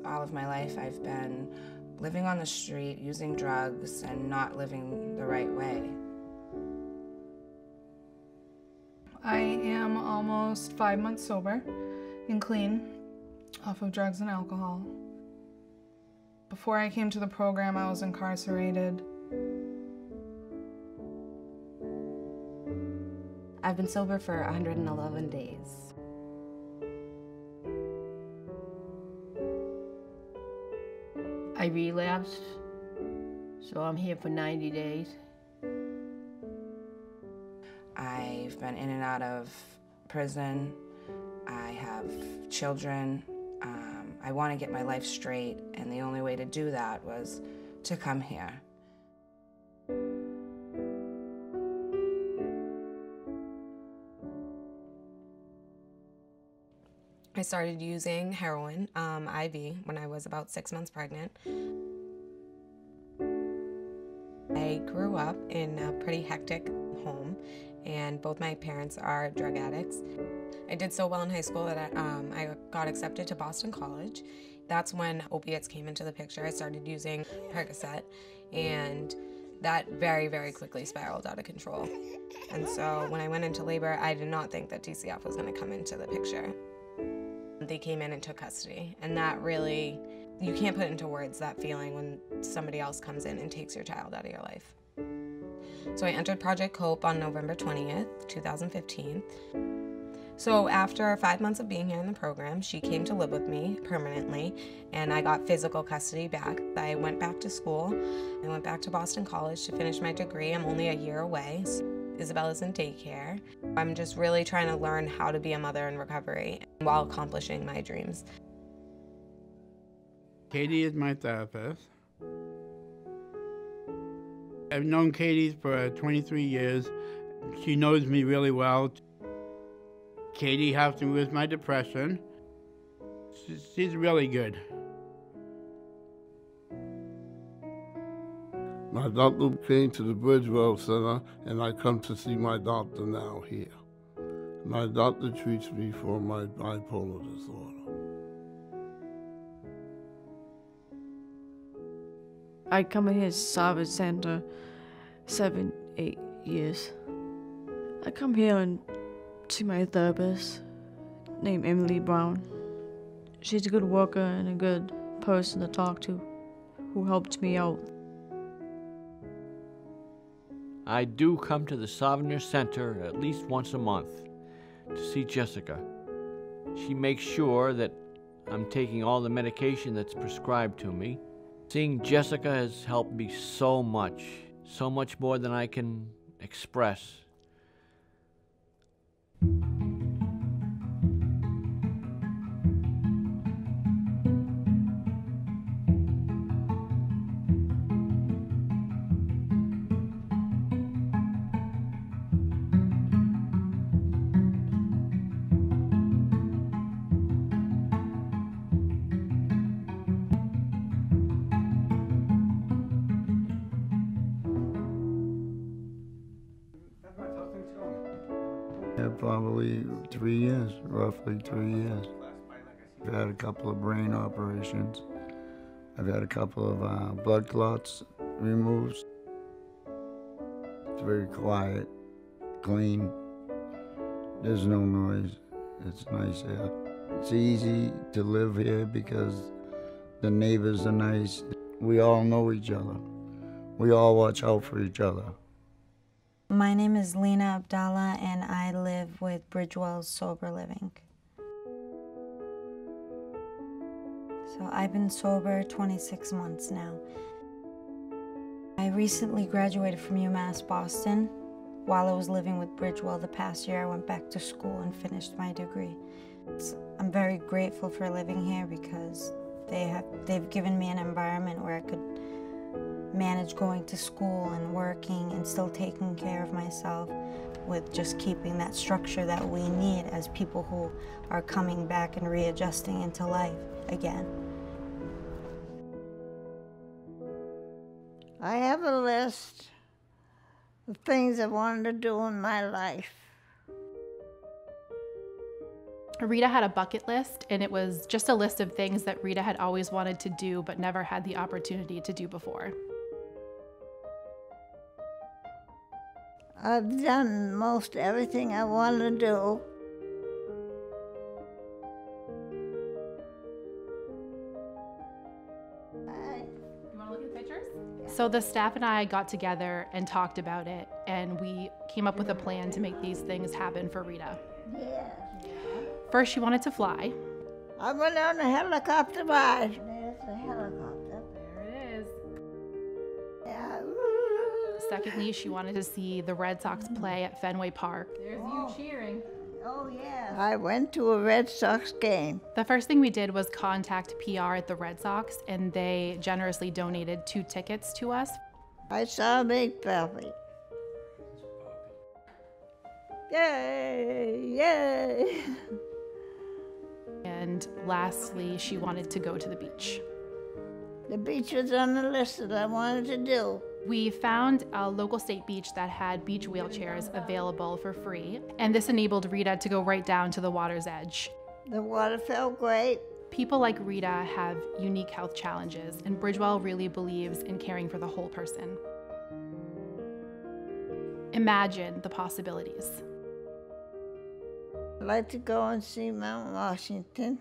All of my life I've been living on the street, using drugs, and not living the right way. I am almost 5 months sober and clean off of drugs and alcohol. Before I came to the program, I was incarcerated. I've been sober for 111 days. I relapsed, so I'm here for 90 days. I've been in and out of prison. I have children. I want to get my life straight, and the only way to do that was to come here. I started using heroin, IV, when I was about 6 months pregnant. I grew up in a pretty hectic home, and both my parents are drug addicts. I did so well in high school that I got accepted to Boston College. That's when opiates came into the picture. I started using Percocet, and that very, very quickly spiraled out of control. And so when I went into labor, I did not think that TCF was going to come into the picture. They came in and took custody, and that really, you can't put into words that feeling when somebody else comes in and takes your child out of your life. So I entered Project Cope on November 20th, 2015. So after 5 months of being here in the program, she came to live with me permanently, and I got physical custody back. I went back to school. I went back to Boston College to finish my degree. I'm only a year away. Isabella's in daycare. I'm just really trying to learn how to be a mother in recovery while accomplishing my dreams. Katie is my therapist. I've known Katie for 23 years. She knows me really well. Katie helped me with my depression. She's really good. My doctor came to the Bridgewell Center, and I come to see my doctor now here. My doctor treats me for my bipolar disorder. I come in his service center 7, 8 years. I come here and see my therapist named Emily Brown. She's a good worker and a good person to talk to, who helped me out. I do come to the Souvenir Center at least once a month to see Jessica. She makes sure that I'm taking all the medication that's prescribed to me. Seeing Jessica has helped me so much more than I can express. Probably 3 years, roughly 3 years. I've had a couple of brain operations. I've had a couple of blood clots removed. It's very quiet, clean. There's no noise. It's nice here. It's easy to live here because the neighbors are nice. We all know each other. We all watch out for each other. My name is Lena Abdallah, and I live with Bridgewell Sober Living. So I've been sober 26 months now. I recently graduated from UMass Boston. While I was living with Bridgewell the past year, I went back to school and finished my degree. I'm very grateful for living here because they've given me an environment where I could manage going to school and working and still taking care of myself with just keeping that structure that we need as people who are coming back and readjusting into life again. I have a list of things I wanted to do in my life. Rita had a bucket list, and it was just a list of things that Rita had always wanted to do but never had the opportunity to do before. I've done most everything I want to do. So the staff and I got together and talked about it, and we came up with a plan to make these things happen for Rita. Yeah. First, she wanted to fly. I went on a helicopter ride. There's the helicopter. There it is. Yeah. Secondly, she wanted to see the Red Sox play at Fenway Park. There's you cheering. Oh, yeah. I went to a Red Sox game. The first thing we did was contact PR at the Red Sox, and they generously donated 2 tickets to us. I saw a big puppy. Yay! Yay! And lastly, she wanted to go to the beach. The beach was on the list that I wanted to do. We found a local state beach that had beach wheelchairs available for free, and this enabled Rita to go right down to the water's edge. The water felt great. People like Rita have unique health challenges, and Bridgewell really believes in caring for the whole person. Imagine the possibilities. I'd like to go and see Mount Washington.